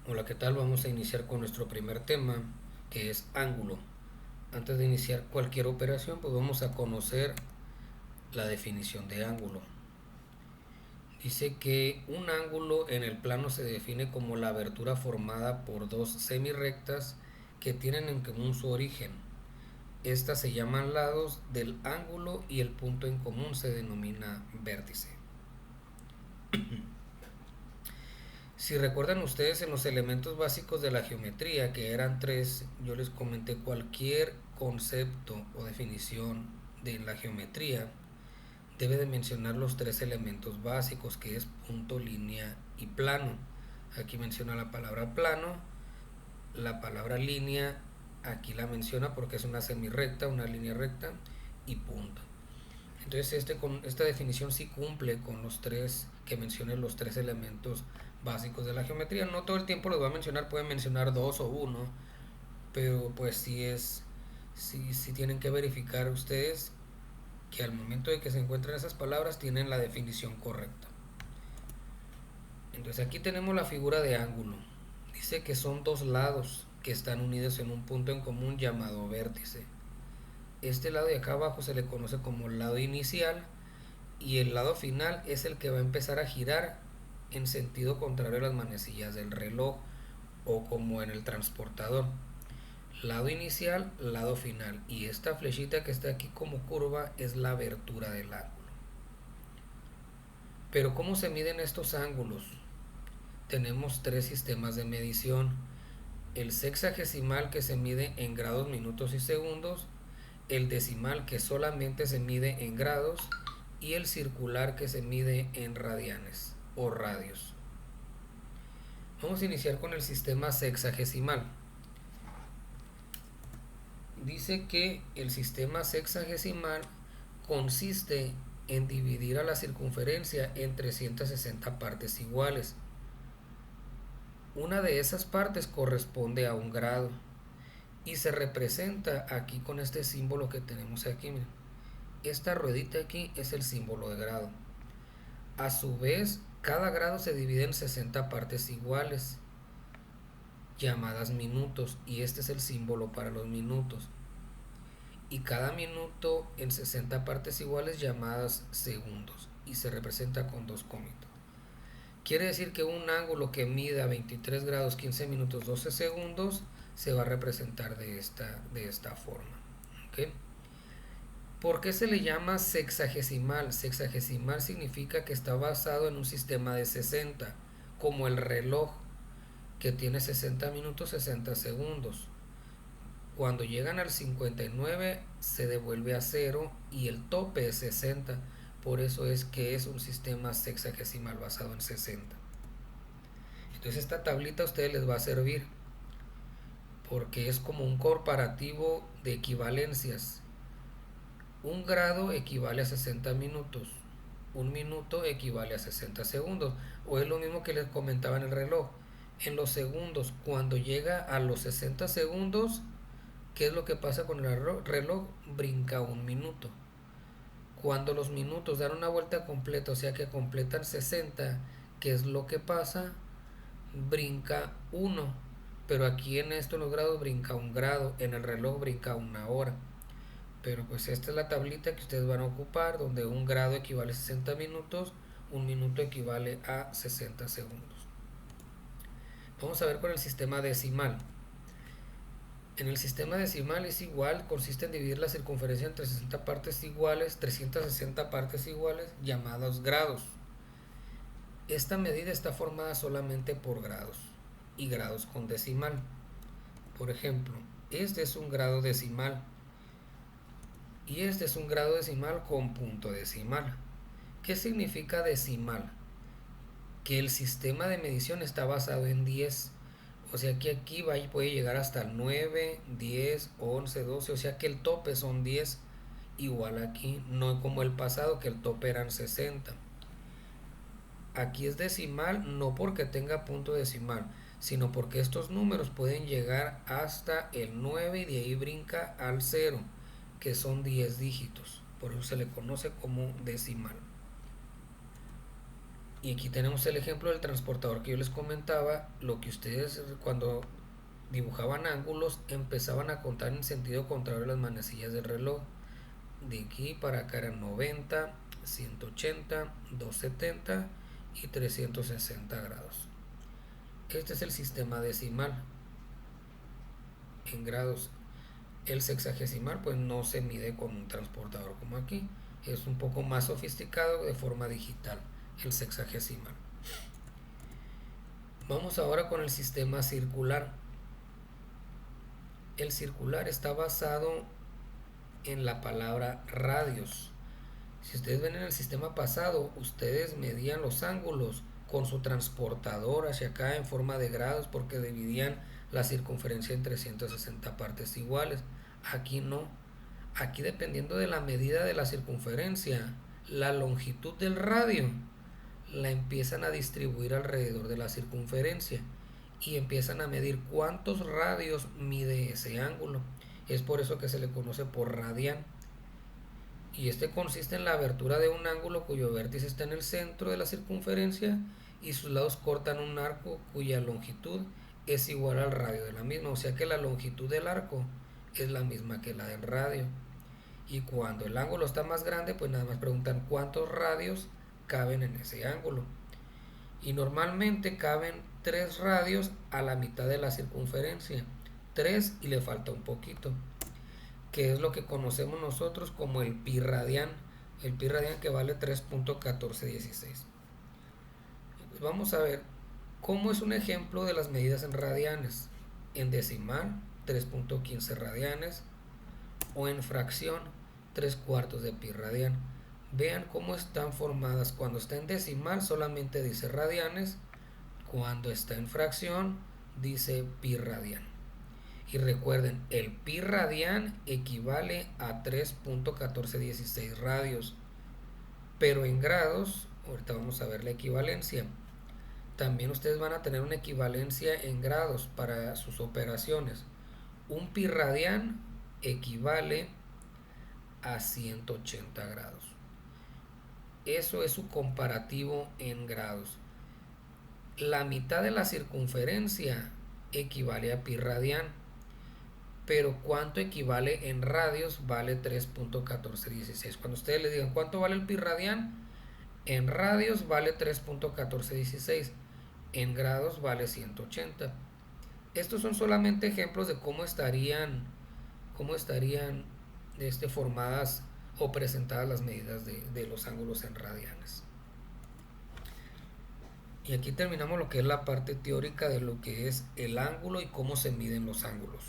Hola, ¿qué tal? Vamos a iniciar con nuestro primer tema, que es ángulo. Antes de iniciar cualquier operación, pues vamos a conocer la definición de ángulo. Dice que un ángulo en el plano se define como la abertura formada por dos semirrectas que tienen en común su origen. Estas se llaman lados del ángulo y el punto en común se denomina vértice. Si recuerdan ustedes en los elementos básicos de la geometría, que eran tres, yo les comenté cualquier concepto o definición de la geometría debe de mencionar los tres elementos básicos, que es punto, línea y plano. Aquí menciona la palabra plano, la palabra línea, aquí la menciona porque es una semirrecta, una línea recta, y punto. Entonces esta definición sí cumple con los tres que mencionen los tres elementos básicos de la geometría. No todo el tiempo los va a mencionar, pueden mencionar dos o uno, pero pues sí tienen que verificar ustedes que al momento de que se encuentren esas palabras tienen la definición correcta. Entonces aquí tenemos la figura de ángulo. Dice que son dos lados que están unidos en un punto en común llamado vértice. Este lado de acá abajo se le conoce como el lado inicial y el lado final es el que va a empezar a girar en sentido contrario a las manecillas del reloj o como en el transportador. Lado inicial, lado final, y esta flechita que está aquí como curva es la abertura del ángulo. Pero ¿cómo se miden estos ángulos? Tenemos tres sistemas de medición: el sexagesimal, que se mide en grados, minutos y segundos; el decimal, que solamente se mide en grados; y el circular, que se mide en radianes o radios. Vamos a iniciar con el sistema sexagesimal. Dice que el sistema sexagesimal consiste en dividir a la circunferencia en 360 partes iguales. Una de esas partes corresponde a un grado y se representa aquí con este símbolo que tenemos aquí. Miren. Esta ruedita aquí es el símbolo de grado. A su vez, cada grado se divide en 60 partes iguales, llamadas minutos, y este es el símbolo para los minutos. Y cada minuto en 60 partes iguales, llamadas segundos, y se representa con dos cómitos. Quiere decir que un ángulo que mida 23 grados 15 minutos 12 segundos se va a representar de esta forma. ¿Okay? ¿Por qué se le llama sexagesimal? Sexagesimal significa que está basado en un sistema de 60, como el reloj, que tiene 60 minutos 60 segundos. Cuando llegan al 59 se devuelve a cero y el tope es 60. Por eso es que es un sistema sexagesimal basado en 60. Entonces esta tablita a ustedes les va a servir porque es como un comparativo de equivalencias. Un grado equivale a 60 minutos. Un minuto equivale a 60 segundos. O es lo mismo que les comentaba en el reloj. En los segundos, cuando llega a los 60 segundos, ¿qué es lo que pasa con el reloj? Brinca un minuto. Cuando los minutos dan una vuelta completa, o sea que completan 60, ¿qué es lo que pasa? Brinca uno. Pero aquí en esto, en los grados, brinca un grado. En el reloj brinca una hora. Pero pues esta es la tablita que ustedes van a ocupar, donde un grado equivale a 60 minutos, un minuto equivale a 60 segundos. Vamos a ver con el sistema decimal. En el sistema decimal es igual, consiste en dividir la circunferencia en 360 partes iguales, llamados grados. Esta medida está formada solamente por grados y grados con decimal. Por ejemplo, este es un grado decimal y este es un grado decimal con punto decimal. ¿Qué significa decimal? Que el sistema de medición está basado en 10. O sea que aquí puede llegar hasta el 9, 10, 11, 12. O sea que el tope son 10. Igual aquí, no como el pasado que el tope eran 60. Aquí es decimal no porque tenga punto decimal, sino porque estos números pueden llegar hasta el 9 y de ahí brinca al 0, que son 10 dígitos. Por eso se le conoce como decimal. Y aquí tenemos el ejemplo del transportador que yo les comentaba. Lo que ustedes cuando dibujaban ángulos empezaban a contar en sentido contrario a las manecillas del reloj. De aquí para acá eran 90, 180, 270 y 360 grados. Este es el sistema decimal en grados. El sexagesimal pues no se mide con un transportador como aquí. Es un poco más sofisticado de forma digital, el sexagesimal. Vamos ahora con el sistema circular. El circular está basado en la palabra radios. Si ustedes ven en el sistema pasado, ustedes medían los ángulos con su transportador hacia acá en forma de grados porque dividían la circunferencia en 360 partes iguales. Aquí no. Aquí dependiendo de la medida de la circunferencia, la longitud del radio la empiezan a distribuir alrededor de la circunferencia y empiezan a medir cuántos radios mide ese ángulo. Es por eso que se le conoce por radián. Y este consiste en la abertura de un ángulo cuyo vértice está en el centro de la circunferencia y sus lados cortan un arco cuya longitud es igual al radio de la misma. O sea que la longitud del arco es la misma que la del radio. Y cuando el ángulo está más grande, pues nada más preguntan cuántos radios caben en ese ángulo. Y normalmente caben 3 radios a la mitad de la circunferencia. 3 y le falta un poquito, que es lo que conocemos nosotros como el pi radián. El pi radián que vale 3.1416. Vamos a ver cómo es un ejemplo de las medidas en radianes. En decimal, 3.15 radianes, o en fracción, 3/4 de pi radián. Vean cómo están formadas. Cuando está en decimal solamente dice radianes, cuando está en fracción dice pi radián. Y recuerden, el pi radián equivale a 3.1416 radios, pero en grados, ahorita vamos a ver la equivalencia. También ustedes van a tener una equivalencia en grados para sus operaciones. Un pi radián equivale a 180 grados. Eso es su comparativo en grados. La mitad de la circunferencia equivale a pi radián, pero ¿cuánto equivale en radios? Vale 3.1416. Cuando ustedes les digan ¿cuánto vale el pi radián? En radios vale 3.1416, en grados vale 180. Estos son solamente ejemplos de cómo estarían formadas o presentadas las medidas de los ángulos en radianes. Y aquí terminamos lo que es la parte teórica de lo que es el ángulo y cómo se miden los ángulos.